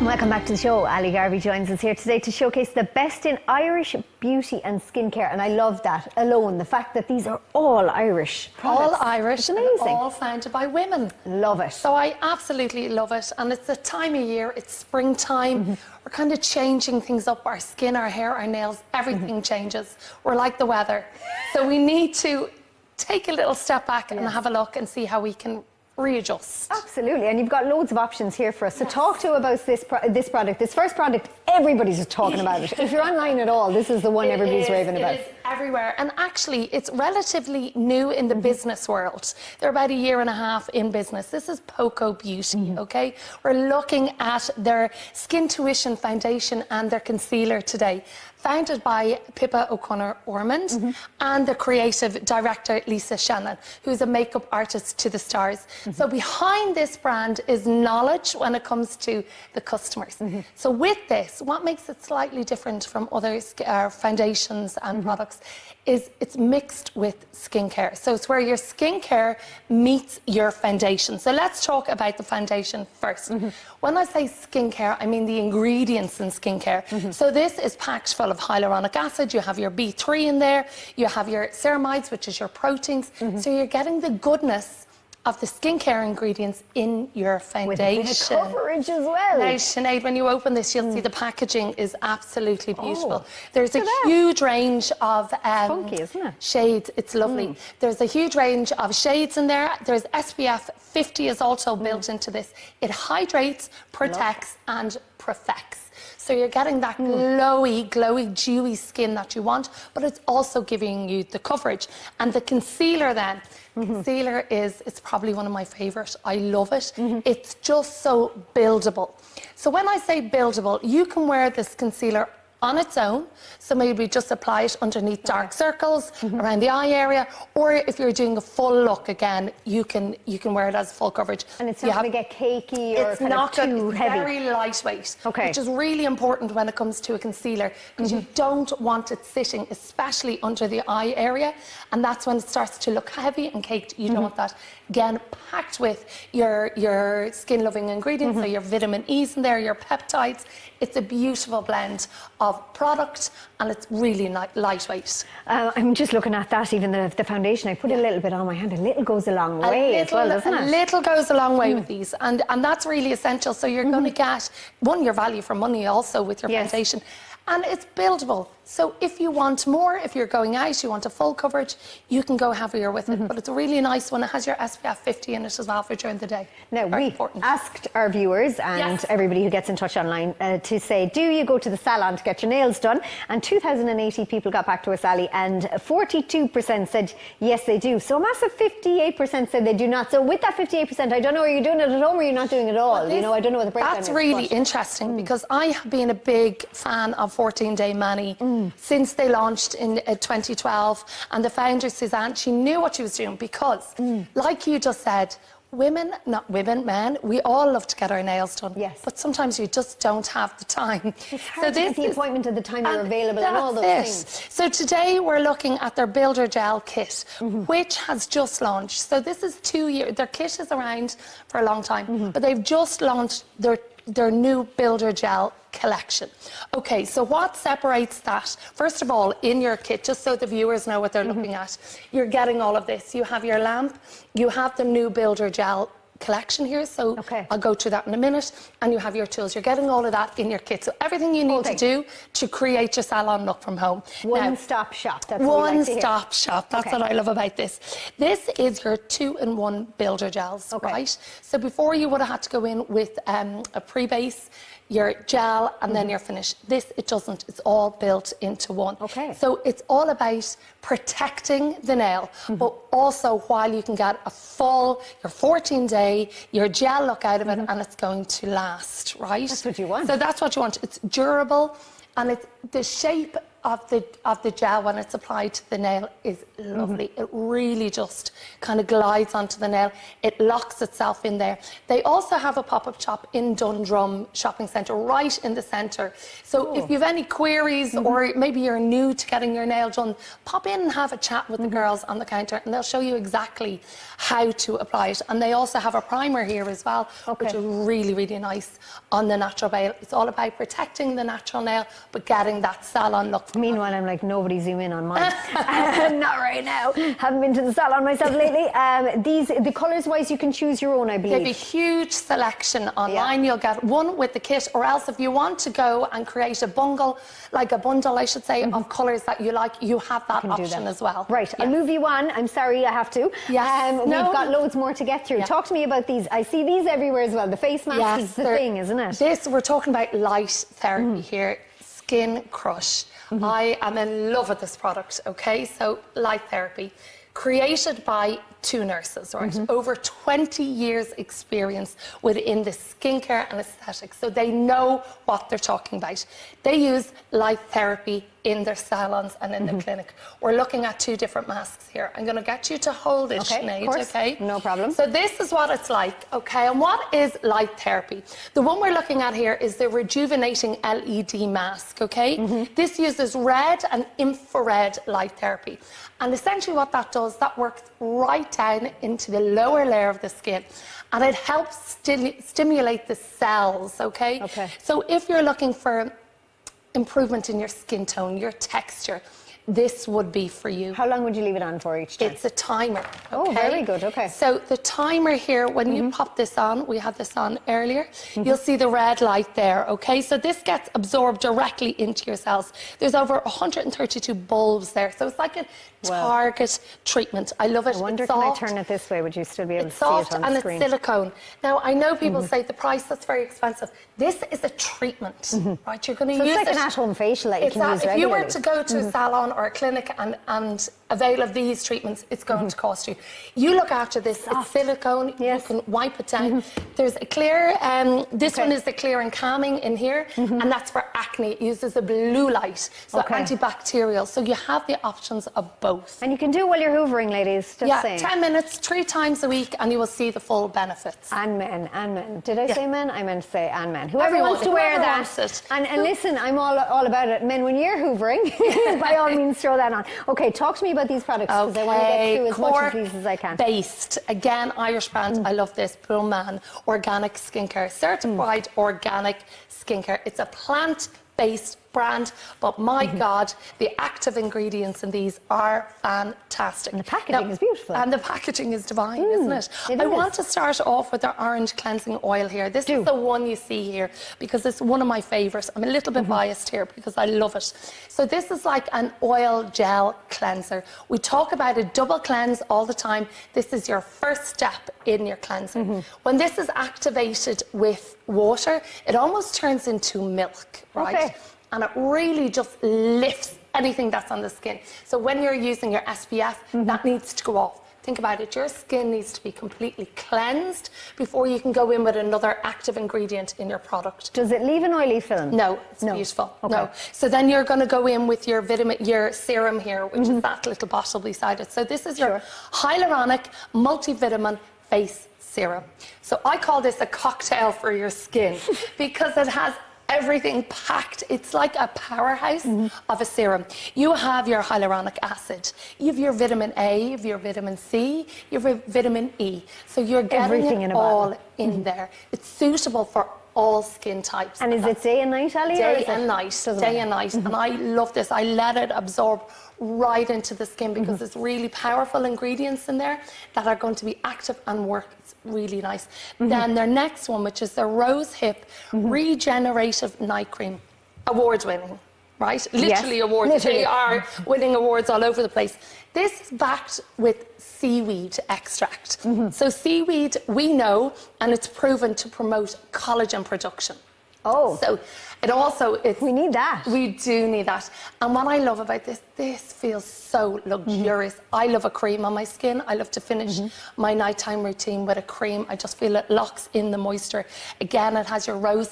Welcome back to the show. Ally Garvey joins us here today to showcase the best in Irish beauty and skincare. And I love that alone, the fact that these are all Irish products. All Irish, it's amazing. And all founded by women. Love it. So I absolutely love it. And it's the time of year, it's springtime. We're kind of changing things up. Our skin, our hair, our nails, everything changes. We're like the weather. So we need to take a little step back and have a look and see how we can readjust. Absolutely, and you've got loads of options here for us. So talk to about this product. This first product, everybody's talking about it. If you're online at all, this is the one everybody's raving about. It is everywhere, and actually it's relatively new in the business world. They're about a year and a half in business. This is Poco Beauty, okay? We're looking at their Skin Tuition Foundation and their concealer today. Founded by Pippa O'Connor-Ormond and the creative director Lisa Shannon, who's a makeup artist to the stars. So behind this brand is knowledge when it comes to the customers. So with this, what makes it slightly different from other foundations and products is it's mixed with skincare. So it's where your skincare meets your foundation. So let's talk about the foundation first. When I say skincare, I mean the ingredients in skincare. So this is packed full of hyaluronic acid. You have your B3 in there. You have your ceramides, which is your proteins. So you're getting the goodness of the skincare ingredients in your foundation. With a bit of coverage as well. Now, Sinead, when you open this, you'll see the packaging is absolutely beautiful. There's a huge range of funky, isn't it? shades. It's lovely. There's a huge range of shades in there. There's SPF 50 is also built into this. It hydrates, protects, and perfects. So you're getting that glowy, dewy skin that you want, but it's also giving you the coverage. And the concealer then, concealer it's probably one of my favourites. I love it. It's just so buildable. So when I say buildable, you can wear this concealer on its own, so maybe just apply it underneath dark circles around the eye area, or if you're doing a full look again, you can wear it as full coverage. And it's not going to get cakey or it's not too heavy. Very lightweight, which is really important when it comes to a concealer, because you don't want it sitting, especially under the eye area, and that's when it starts to look heavy and caked. You don't want that. Again, packed with your skin-loving ingredients, so your vitamin E's in there, your peptides. It's a beautiful blend of product, and it's really lightweight. I'm just looking at that, even the foundation. I put a little bit on my hand. A little goes a long way as well, doesn't it? A little goes a long way with these, and that's really essential. So you're going to get, your value for money also with your foundation. And it's buildable. So if you want more, if you're going out, you want a full coverage, you can go heavier with it. But it's really nice when it has your SPF 50 in it as well for during the day. Now, we asked our viewers and everybody who gets in touch online to say, do you go to the salon to get your nails done? And 2,080 people got back to us, Ally, and 42% said yes, they do. So a massive 58% said they do not. So with that 58%, I don't know, are you doing it at home or are you not doing it at all? You know, I don't know what the breakdown is. That's really interesting, because I have been a big fan of 14-Day Mani since they launched in 2012, and the founder Suzanne, she knew what she was doing, because like you just said, men, we all love to get our nails done. Yes. But sometimes you just don't have the time. It's hard to get the appointment at the time you're available and all those things. So today we're looking at their Builder Gel kit, which has just launched. So this is 2 years. Their kit is around for a long time, but they've just launched their new Builder Gel collection. Okay, so what separates that? First of all, in your kit, just so the viewers know what they're looking at, you're getting all of this. You have your lamp, you have the new Builder Gel collection here, so I'll go to that in a minute, and you have your tools. You're getting all of that in your kit. So everything you need to do to create your salon look from home. One-stop shop. That's what we like to hear. One-stop shop. That's what I love about this. This is your 2-in-1 builder gels, right? So before you would have had to go in with a pre-base, your gel, and then your finish. This, it doesn't. It's all built into one. So it's all about protecting the nail, but also while you can get a full, your 14-day, your gel look out of it, and it's going to last, right? That's what you want. So that's what you want. It's durable, and it's the shape of the gel when it's applied to the nail is lovely. It really just kind of glides onto the nail. It locks itself in there. They also have a pop-up shop in Dundrum Shopping Centre, right in the centre. So if you have any queries or maybe you're new to getting your nail done, pop in and have a chat with the girls on the counter and they'll show you exactly how to apply it. And they also have a primer here as well, which is really, really nice on the natural nail. It's all about protecting the natural nail, but getting that salon look. Meanwhile, I'm like, nobody zoom in on mine. Not right now. Haven't been to the salon myself lately. The colours wise, you can choose your own, I believe. They have a huge selection online. You'll get one with the kit, or else if you want to go and create a bundle, I should say, of colours that you like, you have that option as well. Right, I'll move you on. I'm sorry, I have to. Yes. We've got loads more to get through. Talk to me about these. I see these everywhere as well. The face mask is the thing, isn't it? We're talking about light therapy here. Skin Crush. I am in love with this product, okay? So, light therapy, created by 2 nurses, right? Over 20 years experience within the skincare and aesthetics. So they know what they're talking about. They use light therapy in their salons and in the clinic. We're looking at 2 different masks here. I'm going to get you to hold it, Sinead, okay? No problem. So this is what it's like, okay? And what is light therapy? The one we're looking at here is the rejuvenating LED mask, okay? This uses red and infrared light therapy. And essentially what that does, that works right down into the lower layer of the skin, and it helps stimulate the cells, okay? So if you're looking for improvement in your skin tone, your texture, this would be for you. How long would you leave it on for each time? It's a timer. Okay? Oh, very good, okay. So the timer here, when you pop this on, we had this on earlier, you'll see the red light there, okay? So this gets absorbed directly into your cells. There's over 132 bulbs there, so it's like a target treatment. I love it. I wonder, can I turn it this way? Would you still be able to see it on the screen? It's soft and it's silicone. Now, I know people say the price, that's very expensive. This is a treatment, right? You're going to use it. It's like an at-home facial that you can use regularly. If you were to go to a salon or a clinic and avail of these treatments, it's going to cost you. You look after this. It's silicone. You can wipe it down. There's a clear, this one is the clear and calming in here, and that's for acne. It uses a blue light, so antibacterial. So you have the options of both. And you can do it while you're hoovering, ladies, just saying. 10 minutes, 3 times a week, and you will see the full benefits. And men. Did I say men? I meant to say and men. Whoever wants to wear that. And listen, I'm all about it. Men, when you're hoovering, by all means, throw that on. Okay, talk to me about these products, because I want to get through as much of these as I can. Based, again, Irish brand. I love this. Pullman Organic Skincare, certified organic skincare. It's a plant-based brand, but my God, the active ingredients in these are fantastic. And the packaging is beautiful. And the packaging is divine, isn't it? I want to start off with our orange cleansing oil here. This is the one you see here because it's one of my favourites. I'm a little bit biased here because I love it. So this is like an oil gel cleanser. We talk about a double cleanse all the time. This is your first step in your cleansing. When this is activated with water, it almost turns into milk, right? And it really just lifts anything that's on the skin. So when you're using your SPF, that needs to go off. Think about it, your skin needs to be completely cleansed before you can go in with another active ingredient in your product. Does it leave an oily film? No, it's beautiful. No. So then you're going to go in with your serum here, which is that little bottle beside it. So this is your hyaluronic multivitamin face serum. So I call this a cocktail for your skin because it has everything packed. It's like a powerhouse of a serum. You have your hyaluronic acid, you have your vitamin A, you have your vitamin C, you have vitamin E. So you're getting everything all in there. It's suitable for all skin types. And is it day and night, Ally? Day and night. Day and night. And I love this. I let it absorb right into the skin because there's really powerful ingredients in there that are going to be active and work. It's really nice. Then their next one, which is the Rose Hip Regenerative Night Cream, award-winning, right? Literally awards. Literally. They are winning awards all over the place. This is backed with seaweed extract. So seaweed, we know, and it's proven to promote collagen production. So it also, we need that. We do need that. And what I love about this feels so luxurious. I love a cream on my skin. I love to finish my nighttime routine with a cream. I just feel it locks in the moisture. Again, it has your rose hip